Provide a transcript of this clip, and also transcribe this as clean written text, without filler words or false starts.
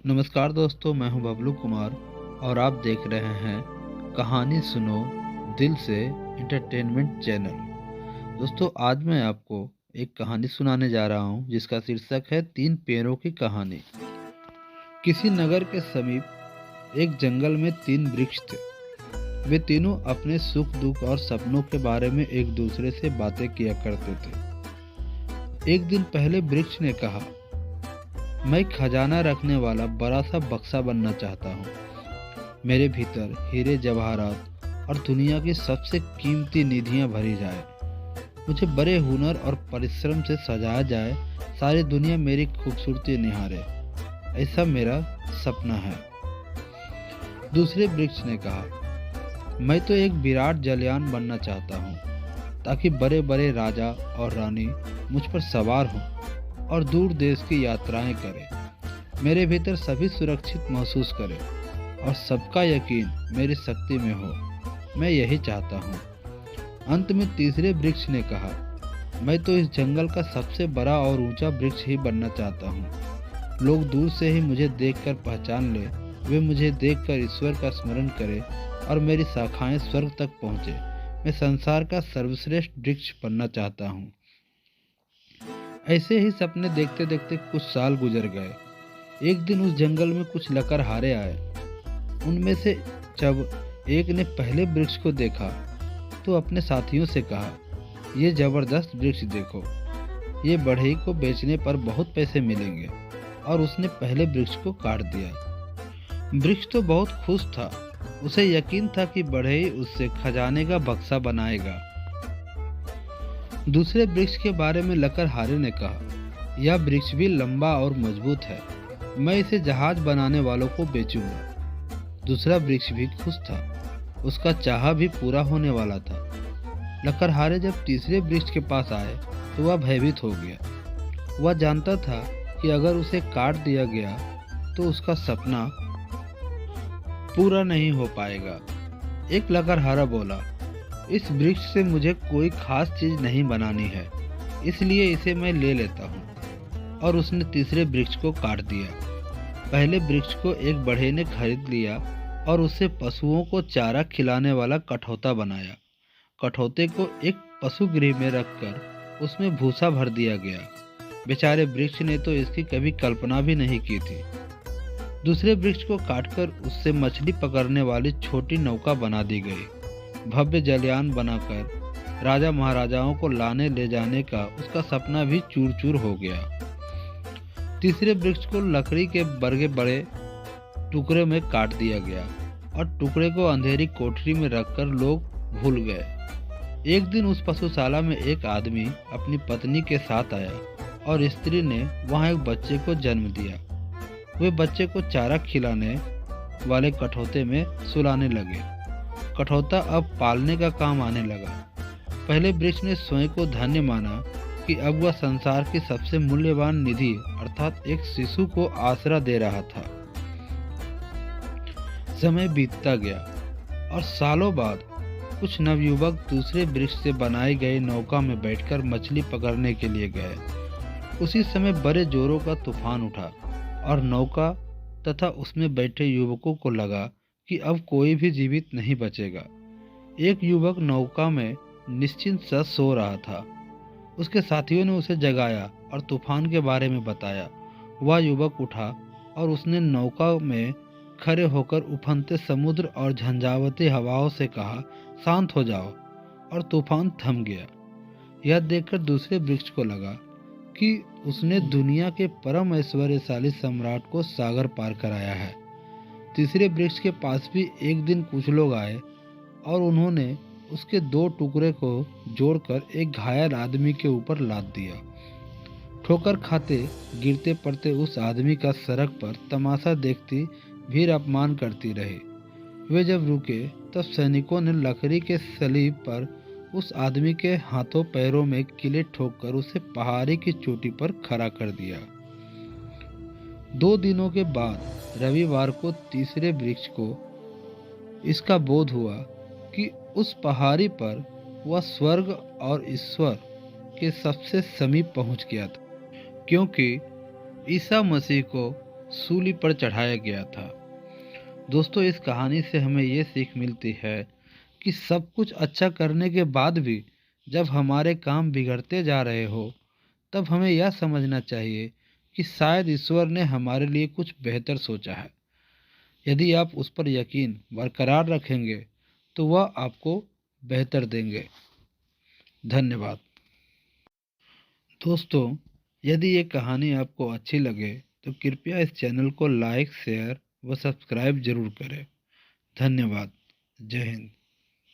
नमस्कार दोस्तों, मैं हूं बबलू कुमार और आप देख रहे हैं कहानी सुनो दिल से एंटरटेनमेंट चैनल। दोस्तों, आज मैं आपको एक कहानी सुनाने जा रहा हूं जिसका शीर्षक है तीन पेड़ों की कहानी। किसी नगर के समीप एक जंगल में तीन वृक्ष थे। वे तीनों अपने सुख दुख और सपनों के बारे में एक दूसरे से बातें किया करते थे। एक दिन पहले वृक्ष ने कहा, मैं खजाना रखने वाला बड़ा सा बक्सा बनना चाहता हूँ। मेरे भीतर हीरे जवाहरात और दुनिया की सबसे कीमती निधियाँ भरी जाए। मुझे बड़े हुनर और परिश्रम से सजाया जाए, सारी दुनिया मेरी खूबसूरती निहारे। ऐसा मेरा सपना है। दूसरे वृक्ष ने कहा, मैं तो एक विराट जलयान बनना चाहता हूँ, ताकि बड़े बड़े राजा और रानी मुझ पर सवार हों और दूर देश की यात्राएं करें। मेरे भीतर सभी सुरक्षित महसूस करें और सबका यकीन मेरी शक्ति में हो। मैं यही चाहता हूँ। अंत में तीसरे वृक्ष ने कहा, मैं तो इस जंगल का सबसे बड़ा और ऊंचा वृक्ष ही बनना चाहता हूँ। लोग दूर से ही मुझे देखकर पहचान ले, वे मुझे देखकर ईश्वर का स्मरण करें और मेरी शाखाएं स्वर्ग तक पहुँचे। मैं संसार का सर्वश्रेष्ठ वृक्ष बनना चाहता हूँ। ऐसे ही सपने देखते देखते कुछ साल गुजर गए। एक दिन उस जंगल में कुछ लकड़हारे आए। उनमें से जब एक ने पहले वृक्ष को देखा तो अपने साथियों से कहा, ये जबरदस्त वृक्ष देखो, ये बढ़ई को बेचने पर बहुत पैसे मिलेंगे। और उसने पहले वृक्ष को काट दिया। वृक्ष तो बहुत खुश था। उसे यकीन था कि बढ़ई उससे खजाने का बक्सा बनाएगा। दूसरे वृक्ष के बारे में लकड़हारे ने कहा, यह वृक्ष भी लंबा और मजबूत है, मैं इसे जहाज बनाने वालों को बेचूंगा। दूसरा वृक्ष भी खुश था, उसका चाह भी पूरा होने वाला था। लकड़हारे जब तीसरे वृक्ष के पास आए तो वह भयभीत हो गया। वह जानता था कि अगर उसे काट दिया गया तो उसका सपना पूरा नहीं हो पाएगा। एक लकड़हारा बोला, इस वृक्ष से मुझे कोई खास चीज नहीं बनानी है, इसलिए इसे मैं ले लेता हूँ। और उसने तीसरे वृक्ष को काट दिया। पहले वृक्ष को एक बढ़ई ने खरीद लिया और उसे पशुओं को चारा खिलाने वाला कठौता बनाया। कठौते को एक पशु गृह में रखकर उसमें भूसा भर दिया गया। बेचारे वृक्ष ने तो इसकी कभी कल्पना भी नहीं की थी। दूसरे वृक्ष को काटकर उससे मछली पकड़ने वाली छोटी नौका बना दी गई। भव्य जलयान बनाकर राजा महाराजाओं को लाने ले जाने का उसका सपना भी चूर चूर हो गया। तीसरे वृक्ष को लकड़ी के बड़े बड़े टुकड़े में काट दिया गया और टुकड़े को अंधेरी कोठरी में रखकर लोग भूल गए। एक दिन उस पशुशाला में एक आदमी अपनी पत्नी के साथ आया और स्त्री ने वहां एक बच्चे को जन्म दिया। वे बच्चे को चारा खिलाने वाले कठौते में सुलाने लगे। कठौता अब पालने का काम आने लगा। पहले वृक्ष ने स्वयं को धन्य माना कि अब वह संसार की सबसे मूल्यवान निधि अर्थात एक शिशु को आसरा दे रहा था। समय बीतता गया और सालों बाद कुछ नवयुवक दूसरे वृक्ष से बनाई गई नौका में बैठकर मछली पकड़ने के लिए गए। उसी समय बड़े जोरों का तूफान उठा और नौका तथा उसमें बैठे युवकों को लगा कि अब कोई भी जीवित नहीं बचेगा। एक युवक नौका में निश्चिंत सा सो रहा था। उसके साथियों ने उसे जगाया और तूफान के बारे में बताया। वह युवक उठा और उसने नौका में खड़े होकर उफनते समुद्र और झंझावाती हवाओं से कहा, शांत हो जाओ। और तूफान थम गया। यह देखकर दूसरे वृक्ष को लगा कि उसने दुनिया के परम ऐश्वर्यशाली सम्राट को सागर पार कराया है। तीसरे वृक्ष के पास भी एक दिन कुछ लोग आए और उन्होंने उसके दो टुकड़े को जोड़कर एक घायल आदमी के ऊपर लाद दिया। ठोकर खाते गिरते पड़ते उस आदमी का सड़क पर तमाशा देखती भीड़ अपमान करती रही। वे जब रुके तब सैनिकों ने लकड़ी के सलीब पर उस आदमी के हाथों पैरों में किले ठोककर उसे पहाड़ी की चोटी पर खड़ा कर दिया। 2 दिनों के बाद रविवार को तीसरे वृक्ष को इसका बोध हुआ कि उस पहाड़ी पर वह स्वर्ग और ईश्वर के सबसे समीप पहुंच गया था, क्योंकि ईसा मसीह को सूली पर चढ़ाया गया था। दोस्तों, इस कहानी से हमें ये सीख मिलती है कि सब कुछ अच्छा करने के बाद भी जब हमारे काम बिगड़ते जा रहे हो, तब हमें यह समझना चाहिए कि शायद ईश्वर ने हमारे लिए कुछ बेहतर सोचा है। यदि आप उस पर यकीन बरकरार रखेंगे तो वह आपको बेहतर देंगे। धन्यवाद। दोस्तों, यदि ये कहानी आपको अच्छी लगे तो कृपया इस चैनल को लाइक, शेयर व सब्सक्राइब जरूर करें। धन्यवाद। जय हिंद।